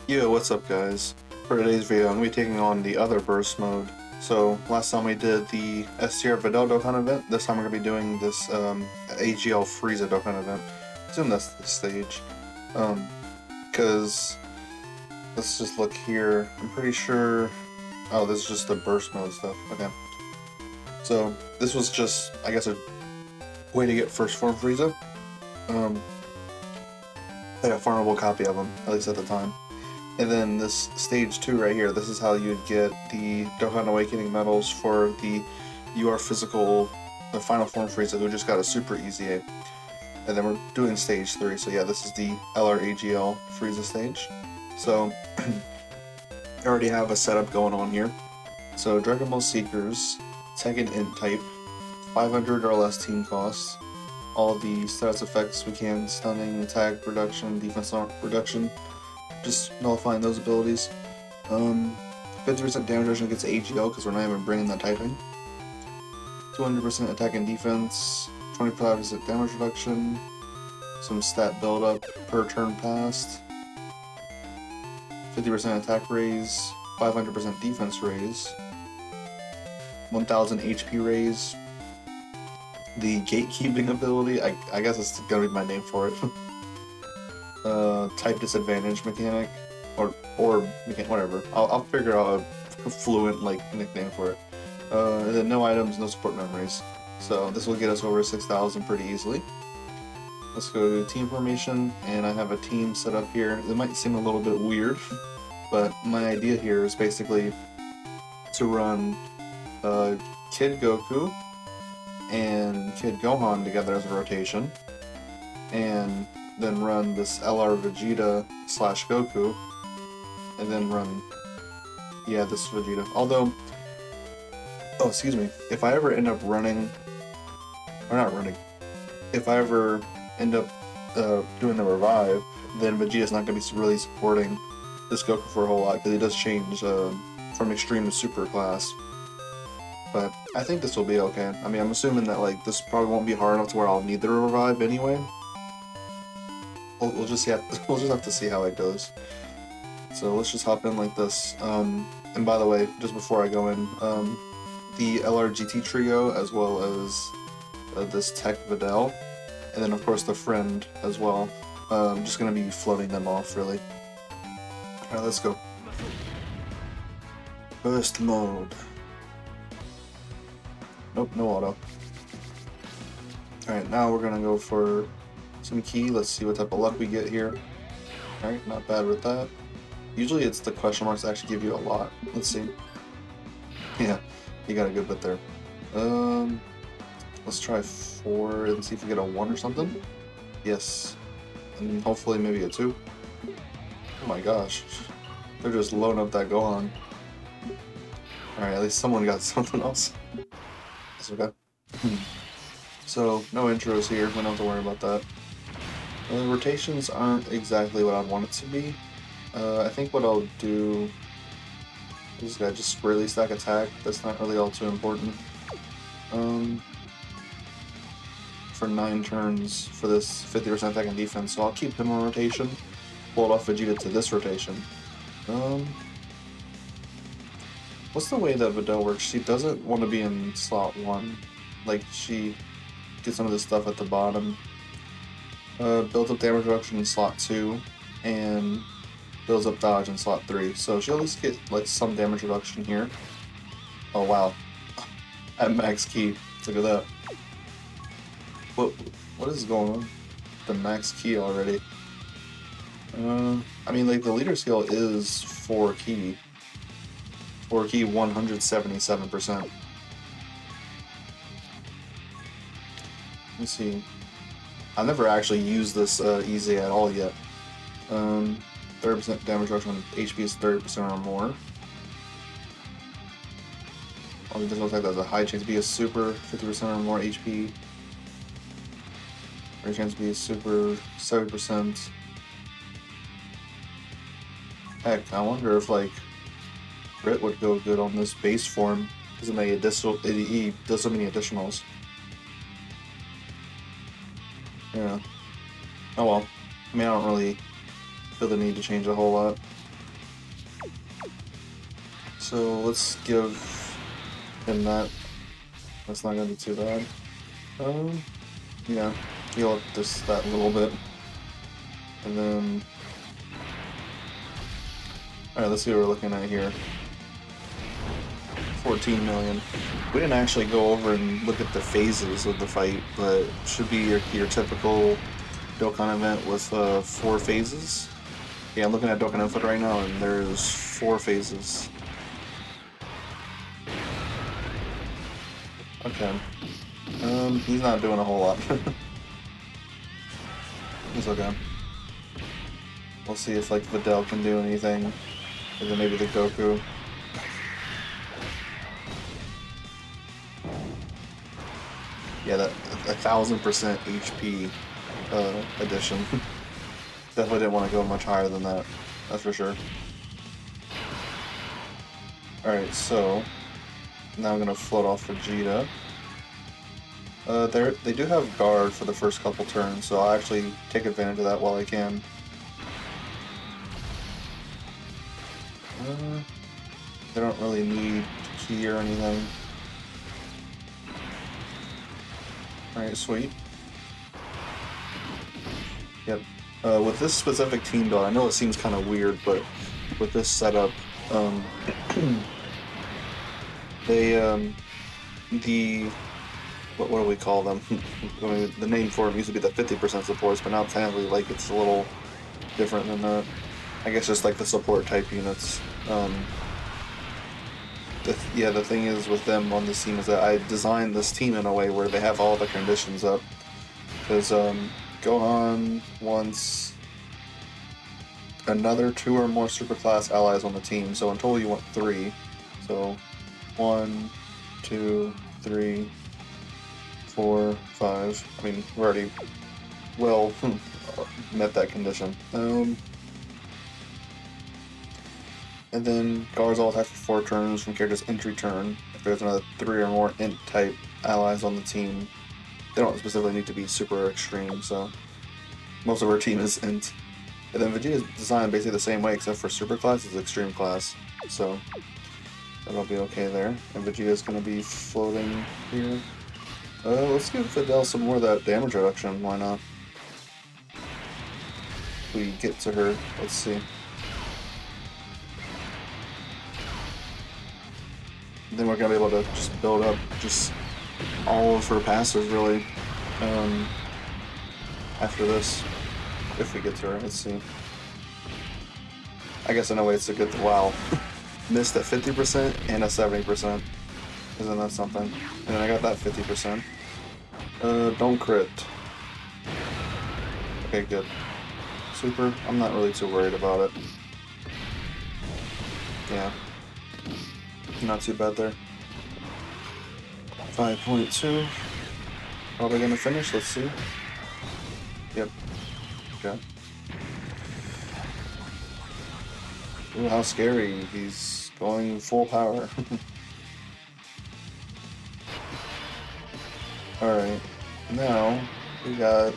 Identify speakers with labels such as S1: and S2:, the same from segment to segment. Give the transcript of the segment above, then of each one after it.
S1: Yo, what's up guys? For today's video, I'm going to be taking on the other burst mode. So, last time we did the S tier Vidal Dokkan event, this time we're going to be doing this AGL Frieza Dokkan event. I assume that's the stage. Because, let's just look here. I'm pretty sure... Oh, this is just the burst mode stuff. Okay. So, this was just, I guess, a way to get first form Frieza. Like a farmable copy of him, at least at the time. And then this stage 2 right here, this is how you'd get the Dokkan Awakening medals for the physical, the final form Frieza who just got a super easy A. And then we're doing stage 3, so yeah, this is the LRAGL Frieza stage. So, I already have a setup going on here. So, Dragon Ball Seekers, Tekken Int type, 500 or less team cost, all the status effects we can, stunning, attack reduction, defense reduction, just nullifying those abilities. 50% damage reduction against AGL because we're not even bringing that typing. 200% attack and defense, 25% damage reduction, some stat build up per turn passed, 50% attack raise, 500% defense raise, 1000 HP raise, the gatekeeping ability, I guess it's gonna be my name for it. Type disadvantage mechanic, or whatever. I'll figure out a fluent nickname for it. And then no items, no support memories. So this will get us over 6,000 pretty easily. Let's go to team formation, and I have a team set up here. It might seem a little bit weird, but my idea here is basically to run Kid Goku and Kid Gohan together as a rotation, and then run this LR Vegeta / Goku, and then run, yeah, this Vegeta. Although, oh, excuse me, if I ever end up running, or not running, if I ever end up doing the revive, then Vegeta's not going to be really supporting this Goku for a whole lot, because he does change from extreme to super class. But I think this will be okay. I mean, I'm assuming that this probably won't be hard enough to where I'll need the revive anyway. We'll just have to see how it goes. So let's just hop in like this. And by the way, just before I go in, the LRGT trio as well as this Tech Vidal, and then of course the friend as well. I'm just gonna be floating them off really. Alright, let's go. Burst mode. Nope, no auto. Alright, now we're gonna go for some key. Let's see what type of luck we get here. Alright, not bad with that. Usually it's the question marks that actually give you a lot. Let's see. Yeah, you got a good bit there. Let's try 4 and see if we get a 1 or something. Yes. And hopefully maybe a 2. Oh my gosh. They're just loading up that Gohan. Alright, at least someone got something else. That's okay. So, no intros here, we don't have to worry about that. Rotations aren't exactly what I want it to be. I think what I'll do is just really stack attack. That's not really all too important. For 9 turns for this 50% attack and defense, so I'll keep him on rotation. Hold off Vegeta to this rotation. What's the way that Vidal works? She doesn't want to be in slot 1. Like, she gets some of this stuff at the bottom. Builds up damage reduction in slot 2, and builds up dodge in slot 3. So she'll at least get some damage reduction here. Oh wow. At max key. Look at that. What is going on? The max key already. I mean, the leader skill is 4 key. 4 key 177%. Let me see. I've never actually used this easy at all yet. 30% damage reduction when HP is 30% or more. Oh, it doesn't look like there's a high chance to be a super, 50% or more HP. Or a chance to be a super, 70%. Heck, I wonder if Grit would go good on this base form. Doesn't make additional, he does so many additionals. Yeah. Oh well. I mean, I don't really feel the need to change a whole lot. So let's give him that. That's not gonna be too bad. Yeah, heal up that a little bit. And then... Alright, let's see what we're looking at here. 14 million. We didn't actually go over and look at the phases of the fight, but it should be your typical Dokkan event with 4 phases. Yeah, I'm looking at Dokkan Input right now, and there's 4 phases. Okay. He's not doing a whole lot. He's okay. We'll see if, like, Videl can do anything. And then maybe the Goku. Yeah, that 1000% HP addition. Definitely didn't want to go much higher than that. That's for sure. Alright, so... Now I'm gonna float off Vegeta. They do have guard for the first couple turns, so I'll actually take advantage of that while I can. They don't really need key or anything. Alright, sweet. Yep. With this specific team build, I know it seems kind of weird, but with this setup, what do we call them? I mean, the name for them used to be the 50% supports, but now technically, like, it's a little different than that. I guess just like the support type units. The thing is with them on this team is that I designed this team in a way where they have all the conditions up. Because Gohan wants another 2 or more superclass allies on the team, so in total you want 3. So 1, 2, 3, 4, 5. I mean, we're already well met that condition. And then guards all attack for 4 turns from character's entry turn. If there's another 3 or more int type allies on the team, they don't specifically need to be super extreme, so most of our team is int. And then Vegeta's designed basically the same way, except for super class is extreme class, so that'll be okay there. And Vegeta's gonna be floating here. Let's give Videl some more of that damage reduction, why not? If we get to her, let's see. Then we're gonna be able to just build up just all of her passive really after this, if we get to her. Let's see. I guess in a way it's a good wow. Missed at 50% and a 70%. Isn't that something? And then I got that 50%. Don't crit. Okay, good. Super. I'm not really too worried about it. Yeah. Not too bad there. 5.2. Probably gonna finish, let's see. Yep. Okay. Ooh, how scary. He's going full power. Alright. Now, we got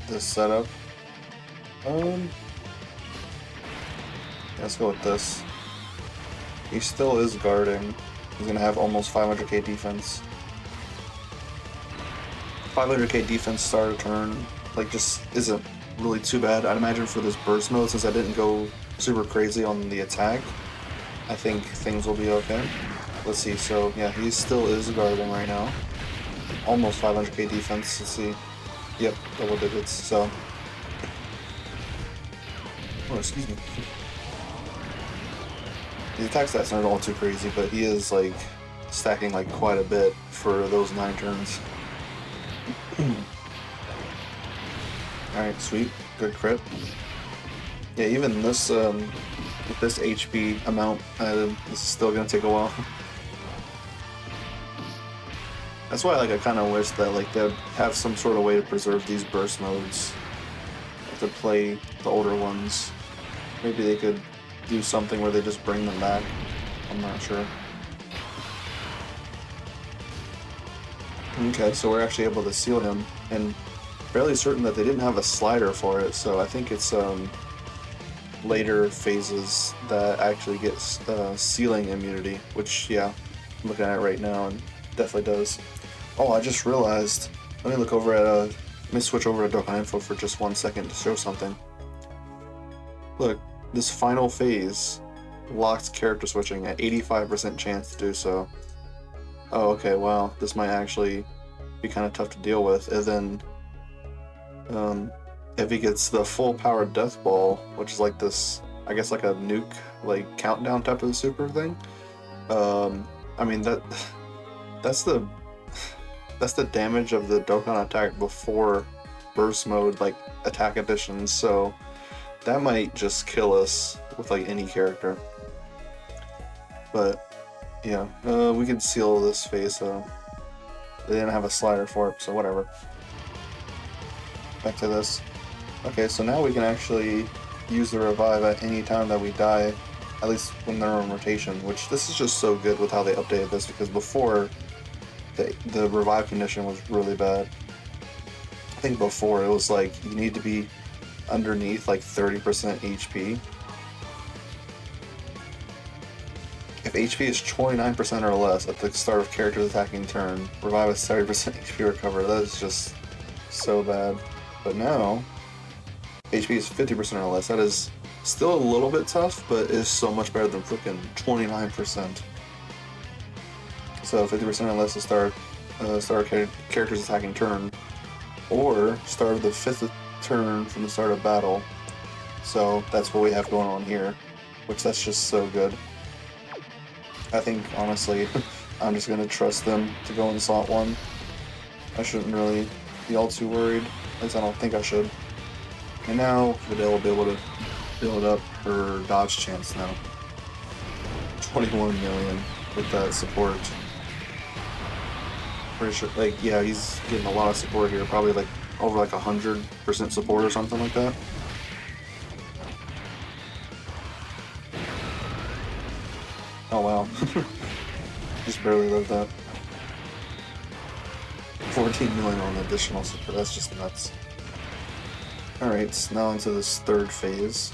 S1: this setup. Let's go with this. He still is guarding. He's gonna have almost 500k defense. 500k defense start of turn, like, just isn't really too bad. I'd imagine for this burst mode, since I didn't go super crazy on the attack, I think things will be okay. Let's see, so yeah, he still is guarding right now. Almost 500k defense, let's see. Yep, double digits, so. Oh, excuse me. The attack stats aren't all too crazy, but he is, like, stacking, like, quite a bit for those 9 turns. Alright, sweet. Good crit. Yeah, even this, with this HP amount, this is still gonna take a while. That's why, like, I kind of wish that, like, they'd have some sort of way to preserve these burst modes to play the older ones. Maybe they could do something where they just bring them back. I'm not sure. Okay, so we're actually able to seal him, and fairly certain that they didn't have a slider for it, so I think it's later phases that actually get sealing immunity, which, yeah, I'm looking at it right now and definitely does. Oh, I just realized. Let me look over at let me switch over to Dokkan Info for just 1 second to show something. Look, this final phase locks character switching at 85% chance to do so. Oh, okay, wow, this might actually be kind of tough to deal with. And then, if he gets the full power death ball, which is like this, I guess like a nuke, like countdown type of super thing. I mean that's the damage of the Dokkan attack before burst mode, like attack additions. So that might just kill us with like any character. But yeah, we could seal this phase. They didn't have a slider for it, so whatever. Back to this. Okay, so now we can actually use the revive at any time that we die, at least when they're on rotation, which this is just so good with how they updated this, because before, the revive condition was really bad. I think before it was like, you need to be underneath like 30% HP. If HP is 29% or less at the start of character's attacking turn, revive is 30% HP recover. That is just so bad. But now, HP is 50% or less. That is still a little bit tough, but is so much better than freaking 29%. So 50% or less to start character's attacking turn, or start of the 5th turn from the start of battle. So that's what we have going on here, which that's just so good. I think, honestly, I'm just going to trust them to go in slot 1. I shouldn't really be all too worried. At least I don't think I should. And now, Videl will be able to build up her dodge chance now. 21 million with that support. Pretty sure, like, yeah, he's getting a lot of support here. Probably like over like 100% support or something like that. Oh wow. Just barely lived that. 14 million on additional support, that's just nuts. Alright, now into this third phase.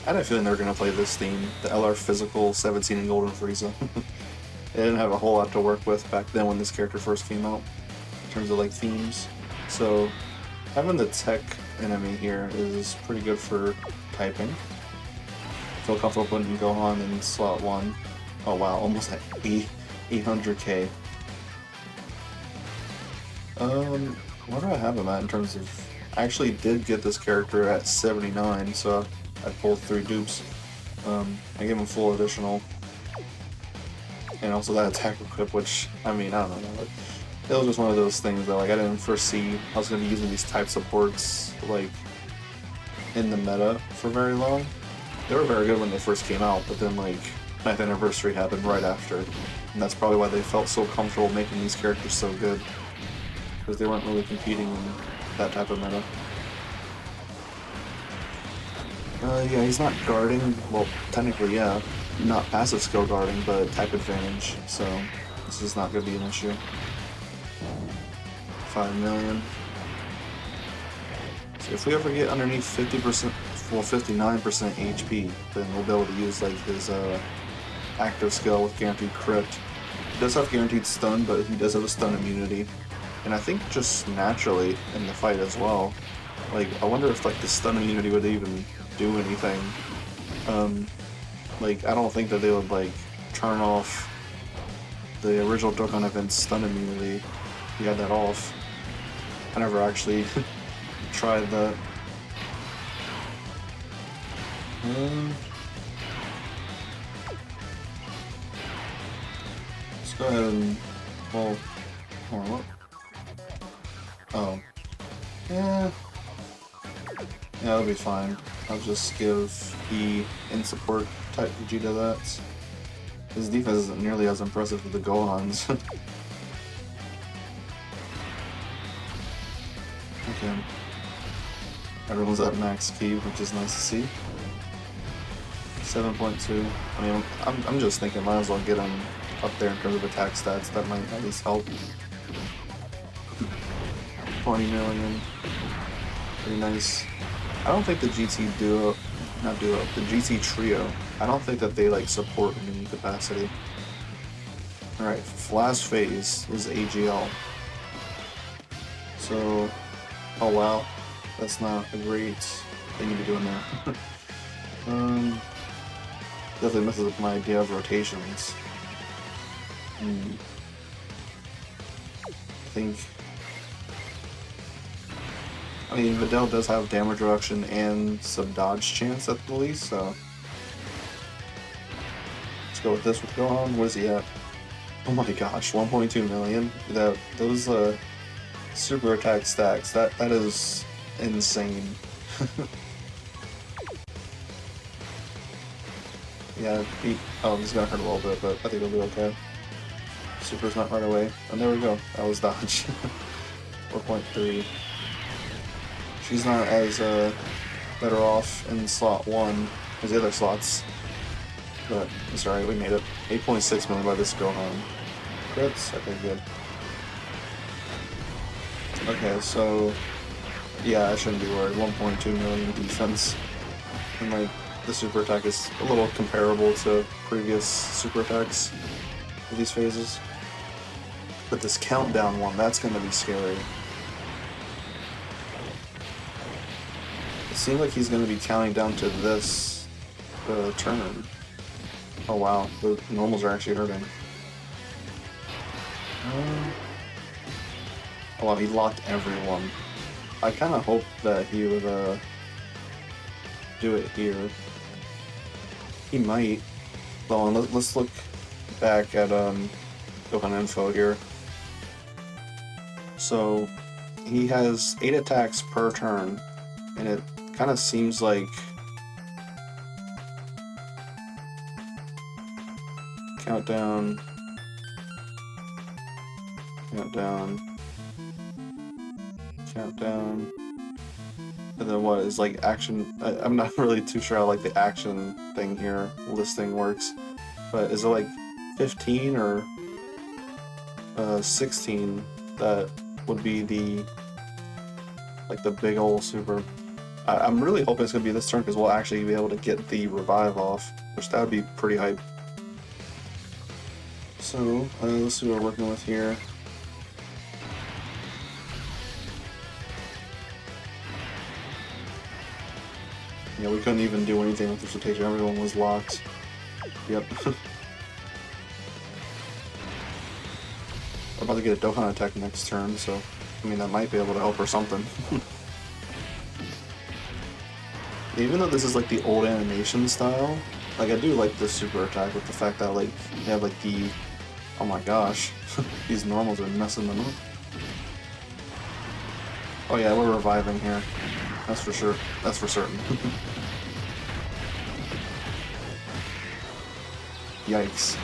S1: I had a feeling they were going to play this theme, the LR Physical 17 and Golden Frieza. They didn't have a whole lot to work with back then when this character first came out, in terms of like themes. So having the tech enemy here is pretty good for typing. I feel comfortable putting Gohan in slot 1. Oh wow, almost at 800k. What do I have him at in terms of... I actually did get this character at 79, so I pulled 3 dupes. I gave him full additional. And also that attack equip, which, I mean, I don't know. It was just one of those things that, like, I didn't foresee I was going to be using these type supports, like, in the meta for very long. They were very good when they first came out, but then, like, 9th anniversary happened right after. And that's probably why they felt so comfortable making these characters so good. Because they weren't really competing in that type of meta. Yeah, he's not guarding. Well, technically, yeah. Not passive skill guarding, but type advantage. So, this is not going to be an issue. 5 million. So if we ever get underneath 50%, well, 59% HP, then we'll be able to use, like, his active skill with guaranteed crit. He does have guaranteed stun, but he does have a stun immunity. And I think just naturally in the fight as well. Like, I wonder if, like, the stun immunity would even do anything. Like, I don't think that they would, like, turn off the original Dokkan event's stun immunity. He had that off. I never actually tried that. Let's go ahead and, well, hold on, what? Oh. Yeah, that'll be fine. I'll just give E in support type Vegeta that. His defense isn't nearly as impressive with the Gohans. Okay. Everyone's at max key, which is nice to see. 7.2. I mean, I'm just thinking might as well get him up there in terms of attack stats. That might at least help. 20 million. Pretty nice. I don't think the GT duo, not duo, the GT trio, I don't think that they like support mini capacity. Alright, last phase is AGL. So, oh wow, that's not a great thing to be doing there. Definitely messes up my idea of rotations. I mean, Videl does have damage reduction and some dodge chance at the least, so let's go with this with Gohan. What is he at? Oh my gosh, 1.2 million? Those super attack stacks, that is insane. Yeah, oh, this is gonna hurt a little bit, but I think it'll be okay. Super's not right away. And there we go. That was dodge. 4.3. She's not as better off in slot 1 as the other slots. But it's alright, we made it. 8.6 million by this Gohan. Crits? Okay, good. Okay, so yeah, I shouldn't be worried. 1.2 million defense. And the super attack is a little comparable to previous super attacks of these phases. But this countdown one, that's gonna be scary. It seems like he's gonna be counting down to this turn. Oh wow, the normals are actually hurting. Oh wow, he locked everyone. I kinda hoped that he would do it here. He might. Well, let's look back at Dokkan info here. So he has 8 attacks per turn, and it kind of seems like countdown, and then what is like action? I'm not really too sure how like the action thing here listing works, but is it like 15 or 16 that would be the big ol' super? I'm really hoping it's gonna be this turn because we'll actually be able to get the revive off, which that would be pretty hype. So let's see what we're working with here. Yeah, we couldn't even do anything with this rotation. Everyone was locked. Yep. We're about to get a Dokkan attack next turn, so I mean that might be able to help or something. Even though this is like the old animation style, like I do like this super attack with the fact that like you have like the, oh my gosh, these normals are messing them up. Oh yeah, we're reviving here. That's for sure. That's for certain. Yikes.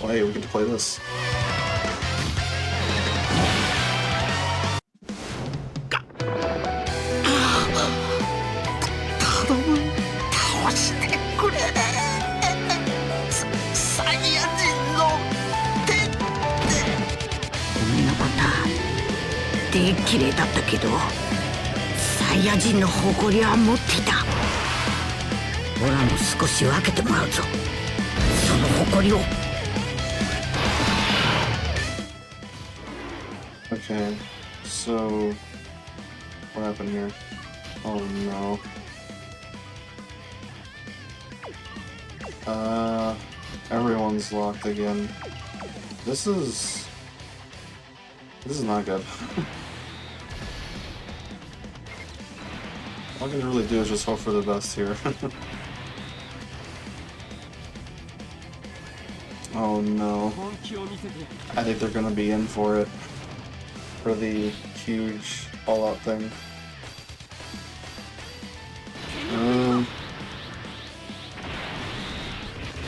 S1: Well, hey, we get to play this. Okay, so what happened here? Oh no. Everyone's locked again. This is not good. All I can really do is just hope for the best here. Oh no. I think they're gonna be in for it. For the huge all-out thing.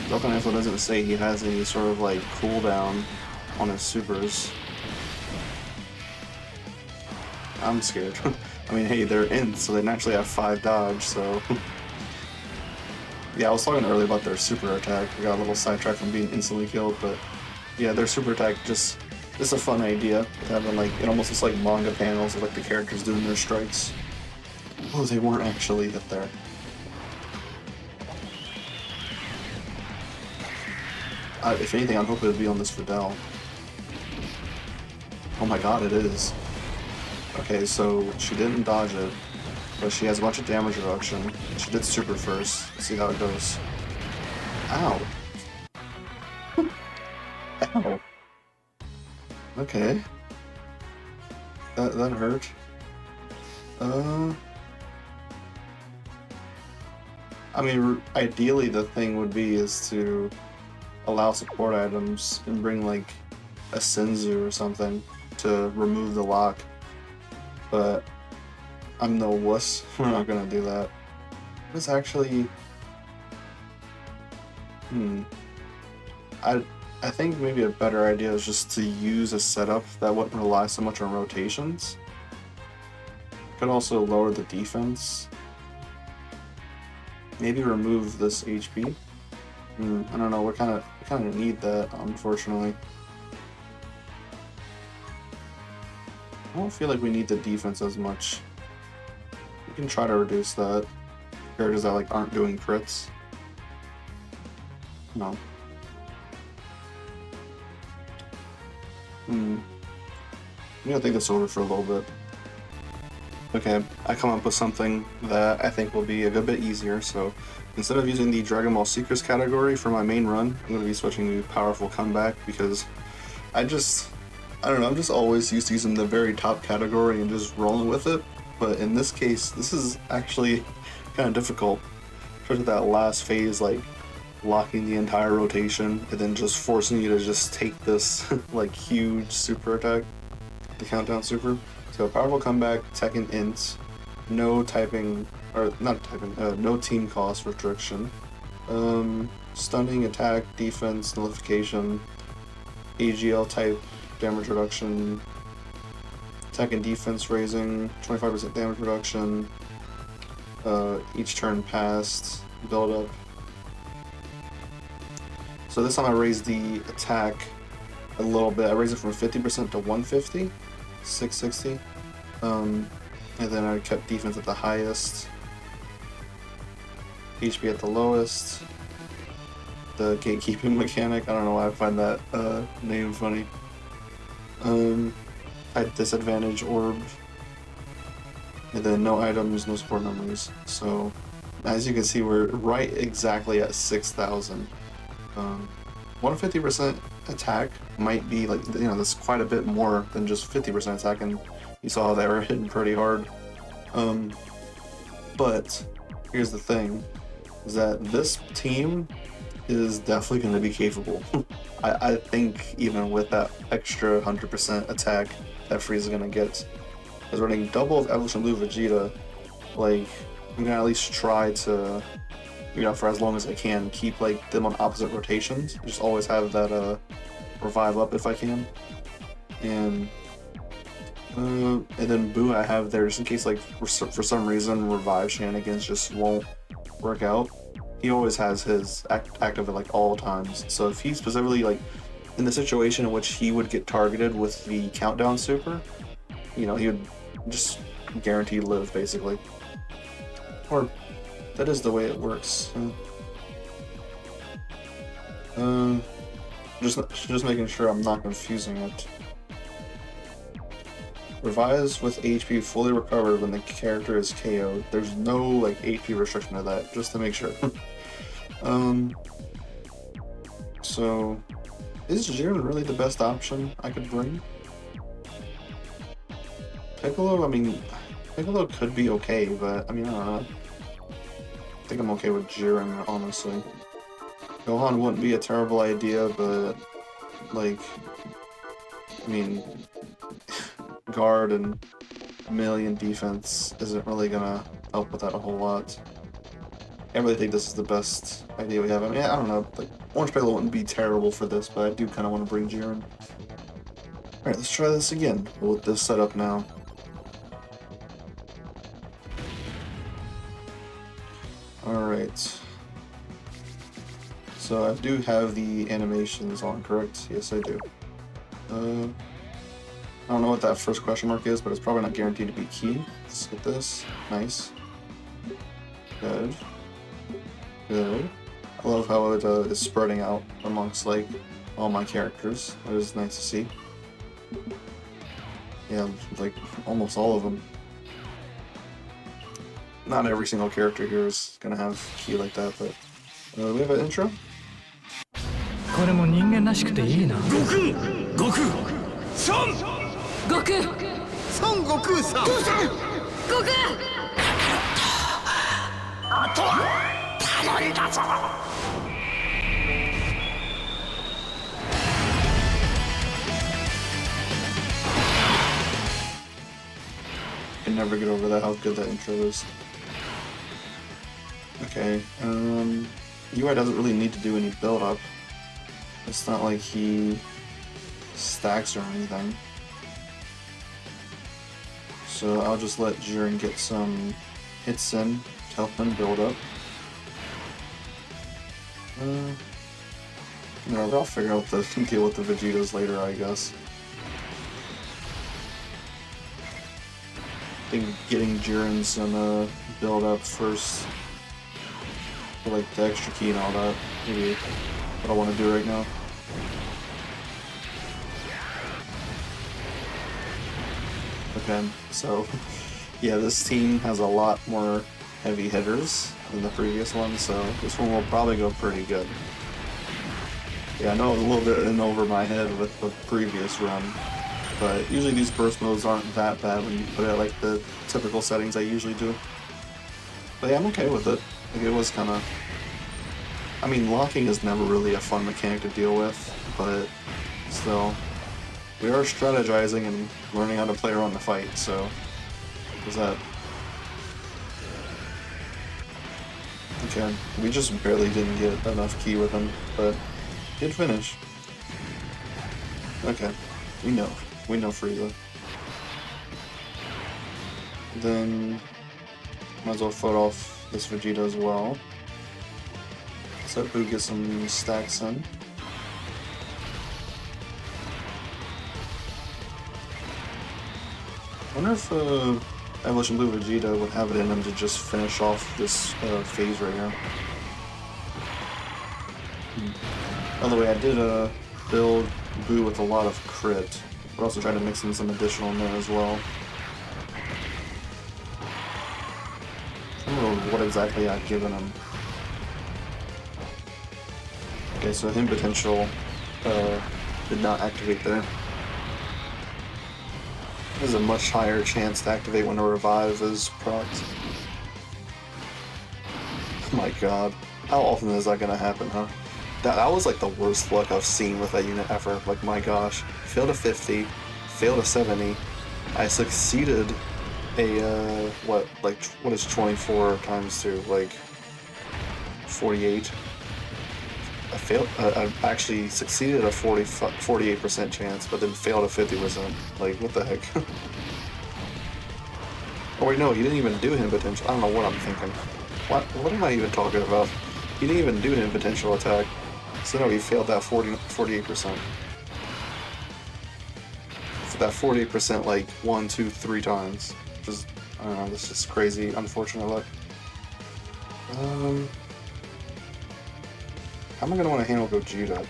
S1: Dokkan info doesn't say he has any sort of like cooldown on his supers. I'm scared. I mean, hey, they're in, so they naturally have 5 dodge, so... Yeah, I was talking earlier about their super attack. I got a little sidetracked from being instantly killed, but... Yeah, their super attack just... It's a fun idea, having like, it almost looks like manga panels of like the characters doing their strikes. Oh, they weren't actually hit there. If anything, I'd hope it would be on this Vidal. Oh my god, it is. Okay, so she didn't dodge it, but she has a bunch of damage reduction. She did super first. Let's see how it goes. Ow. Ow. Okay. That hurt. I mean, ideally the thing would be is to allow support items and bring like a Senzu or something to remove the lock. But I'm no wuss. We're not gonna do that. It's actually... I think maybe a better idea is just to use a setup that wouldn't rely so much on rotations. Could also lower the defense. Maybe remove this HP. I don't know. We kind of need that, unfortunately. I don't feel like we need the defense as much. We can try to reduce that. Characters that like aren't doing crits. No. I'm gonna think this over for a little bit. Okay, I come up with something that I think will be a good bit easier, so instead of using the Dragon Ball Secrets category for my main run, I'm going to be switching to Powerful Comeback because I don't know, I'm just always used to using the very top category and just rolling with it, but in this case, this is actually kind of difficult, especially that last phase, like locking the entire rotation and then just forcing you to just take this like huge super attack, the countdown super. So Powerful Comeback, Tekken Int, no typing, or not typing, no team cost restriction, stunning, attack, defense, nullification, AGL type damage reduction, attack and defense raising, 25% damage reduction, each turn passed, build up. So this time I raised the attack a little bit. I raised it from 50% to 150. 660, and then I kept defense at the highest, HP at the lowest, the gatekeeping mechanic, I don't know why I find that name funny, I had disadvantage orb, and then no items, no support memories, so as you can see we're right exactly at 6,000. 150% attack might be like, you know, that's quite a bit more than just 50% attack, and you saw how they were hitting pretty hard. But here's the thing, is that this team is definitely going to be capable. I think even with that extra 100% attack that Frieza is going to get, because running double of Evolution Blue Vegeta, like, I'm going to at least try to, you know, for as long as I can, keep like them on opposite rotations. Just always have that revive up if I can, and then Boo I have there just in case like for some reason revive shenanigans just won't work out. He always has his active at like all times. So if he's specifically like in the situation in which he would get targeted with the countdown super, you know, he would just guaranteed live basically. Or that is the way it works. Just making sure I'm not confusing it. Revives with HP fully recovered when the character is KO'd. There's no like HP restriction to that, just to make sure. So is Jiren really the best option I could bring? Piccolo, I mean, Piccolo could be okay, but I mean, I don't know. I think I'm okay with Jiren, honestly. Gohan wouldn't be a terrible idea, but, like, I mean, guard and melee and defense isn't really gonna help with that a whole lot. I really think this is the best idea we have. I mean, I don't know, like, Orange Piccolo wouldn't be terrible for this, but I do kind of want to bring Jiren. Alright, let's try this again with this setup now. Alright. So I do have the animations on, correct? Yes, I do. I don't know what that first question mark is, but it's probably not guaranteed to be key. Let's get this. Nice. Good. Good. I love how it is spreading out amongst like all my characters. That is nice to see. Yeah, like almost all of them. Not every single character here is gonna have key like that, but we have an intro.
S2: これも人間らしくていいな。
S3: 悟空孫悟空孫悟空さん悟空あとは頼んだぞ
S1: I can never get over that, how good that intro is. Okay, UI doesn't really need to do any build-up. It's not like he stacks or anything. So I'll just let Jiren get some hits in to help him build up. I'll figure out the deal with the Vegetas later, I guess. I think getting Jiren some build up first, for like the extra key and all that, maybe what I want to do right now. Okay, so yeah, this team has a lot more heavy hitters than the previous one, so this one will probably go pretty good. Yeah, I know it was a little bit in over my head with the previous run, but usually these burst modes aren't that bad when you put it like the typical settings I usually do. But yeah, I'm okay with it. Like, it was kind of... I mean, locking is never really a fun mechanic to deal with, but still, we are strategizing and learning how to play around the fight, so there's that. Okay, we just barely didn't get enough key with him, but did finish. Okay, we know Frieza. Then might as well fight off this Vegeta as well. So Boo gets some stacks in. I wonder if Evolution Blue Vegeta would have it in him to just finish off this phase right here. By the way, I did build Boo with a lot of crit, but also tried to mix in some additional in there as well. I don't know what exactly I've given him. Okay, so him potential did not activate there. There's a much higher chance to activate when a revive is procced. Oh my god. How often is that gonna happen, huh? That was like the worst luck I've seen with that unit ever. Like, my gosh. Failed a 50, failed a 70. I succeeded a, what is 24 times 2? Like, 48. I actually succeeded a 48% chance, but then failed a 50%. Like, what the heck? Oh wait, no, he didn't even do him potential. I don't know what I'm thinking. What am I even talking about? He didn't even do him potential attack. So no, he failed that 48%. For that 48% like 1, 2, 3 times. Which is, I don't know, this is just crazy, unfortunate luck. How am I going to want to handle Gogeta?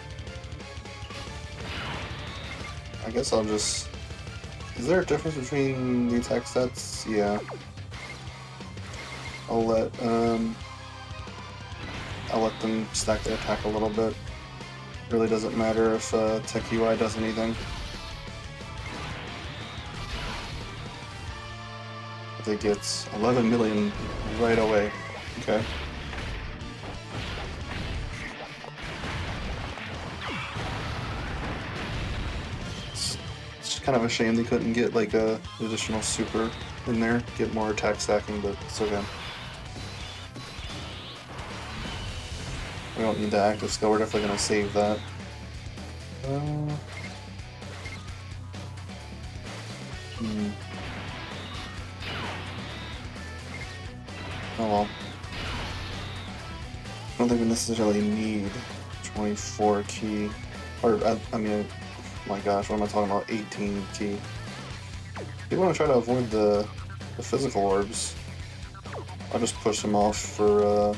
S1: I guess I'll just... Is there a difference between the attack stats? Yeah. I'll let them stack their attack a little bit. Really doesn't matter if Tech UI does anything. I think it's 11 million right away. Okay. It's kind of a shame they couldn't get like a additional super in there, get more attack stacking, but it's okay. We don't need the active skill, we're definitely going to save that. Oh well. I don't think we necessarily need 24 key. Or, I mean, my gosh, what am I talking about? 18 key. You want to try to avoid the physical orbs. I'll just push him off for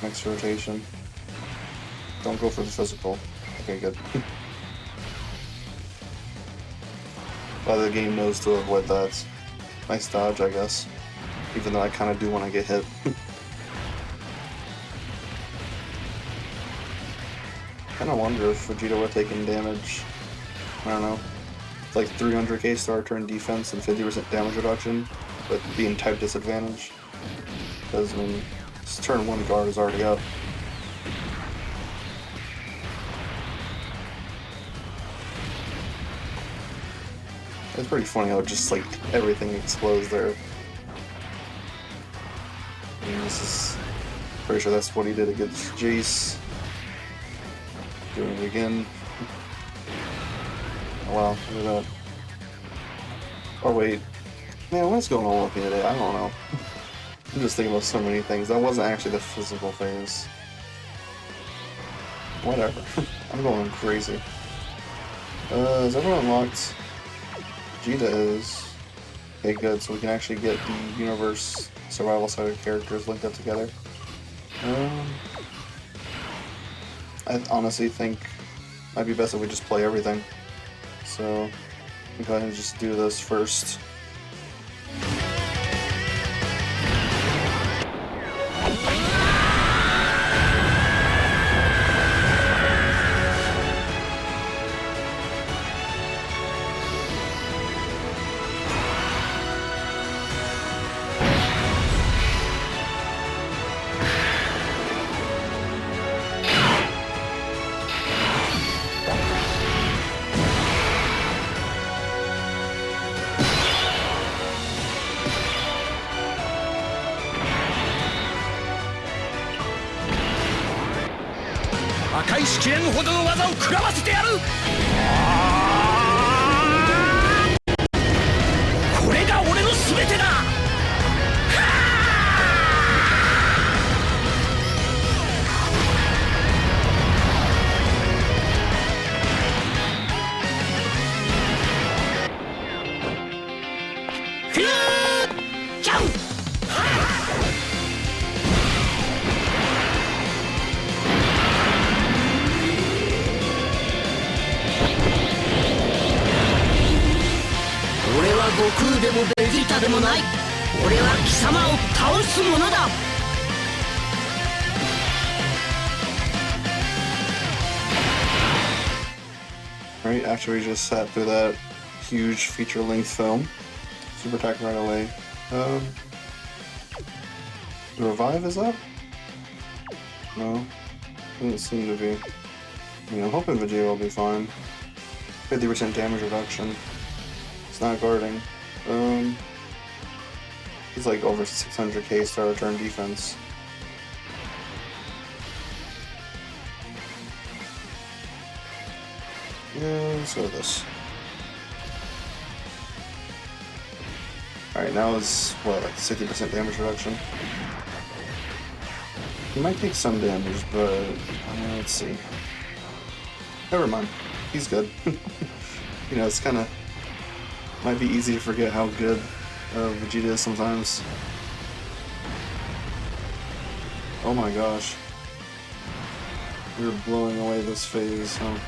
S1: next rotation. Don't go for the physical. Okay, good. Well, the game knows to avoid that. Nice dodge, I guess. Even though I kind of do want to get hit. Kind of wonder if Vegeta were taking damage. I don't know. It's like 300k star turn defense and 50% damage reduction, but being type disadvantage. Because, I mean, his turn 1 guard is already up. It's pretty funny how just like everything explodes there. And this is pretty sure that's what he did against Jace. Doing it again. Oh wow, look at that. Oh wait. Man, what's going on with me today? I don't know. I'm just thinking about so many things. That wasn't actually the physical phase. Whatever. I'm going crazy. Is everyone unlocked? Vegeta is. Okay, good. So we can actually get the universe survival side of characters linked up together. I honestly think it might be best if we just play everything. So we go ahead and just do this first.
S3: 破壊しきれんほどの技を食らわせてやる。これが俺の全てだ。フュージャン。俺は悟空でもベジータでもない。俺は貴様を倒すものだ。
S1: Right after we just sat through that huge feature-length film, super attack right away. The revive is up? No, doesn't seem to be. I mean, I'm hoping Vegeta will be fine. 50% damage reduction. It's not guarding. He's like over 600k star return defense. Yeah, let's go with this. Alright, now it's what, like 60% damage reduction? He might take some damage, but let's see. Never mind. He's good. You know, it's kind of might be easy to forget how good Vegeta is sometimes. Oh my gosh. We're blowing away this phase, huh?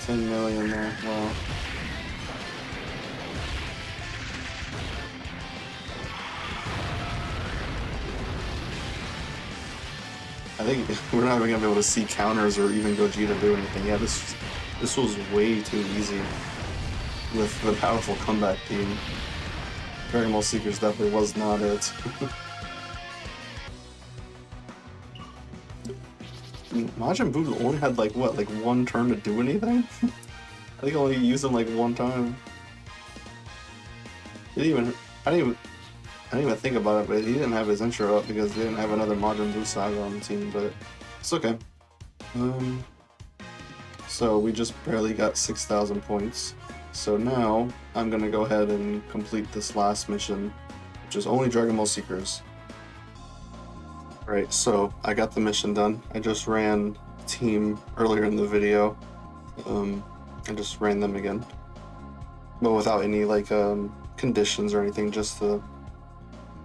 S1: $10 million there, wow. I think we're not even gonna be able to see counters or even Gogeta do anything. Yeah, this was way too easy with the powerful comeback team. Dragon Ball Seekers definitely was not it. Majin Buu only had like what, like one turn to do anything? I think I only used him like one time. I didn't even think about it, but he didn't have his intro up because they didn't have another Majin Buu saga on the team, but it's okay. So we just barely got 6,000 points. So now I'm gonna go ahead and complete this last mission, which is only Dragon Ball Seekers. Right, so I got the mission done. I just ran team earlier in the video. I just ran them again, but without any like conditions or anything, just the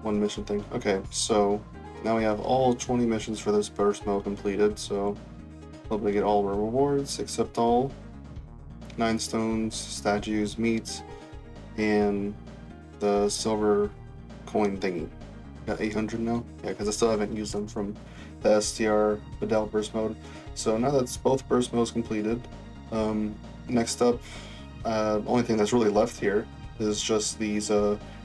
S1: one mission thing. Okay, so now we have all 20 missions for this burst mode completed, so we'll be able to get all rewards except all 9 stones, statues, meats, and the silver coin thingy. Got 800 now? Yeah, because I still haven't used them from the STR Vidal burst mode. So now that's both burst modes completed. Next up, only thing that's really left here is just these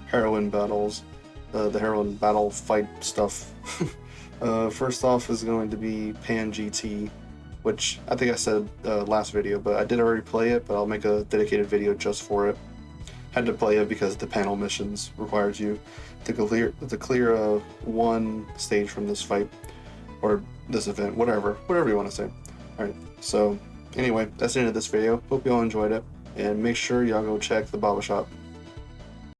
S1: heroine battles, the heroine battle fight stuff. First off is going to be Pan GT, which I think I said last video, but I did already play it, but I'll make a dedicated video just for it. Had to play it because the panel missions requires you to clear one stage from this fight or this event, whatever you want to say. Alright, so anyway, that's the end of this video. Hope you all enjoyed it, and make sure y'all go check the Baba Shop.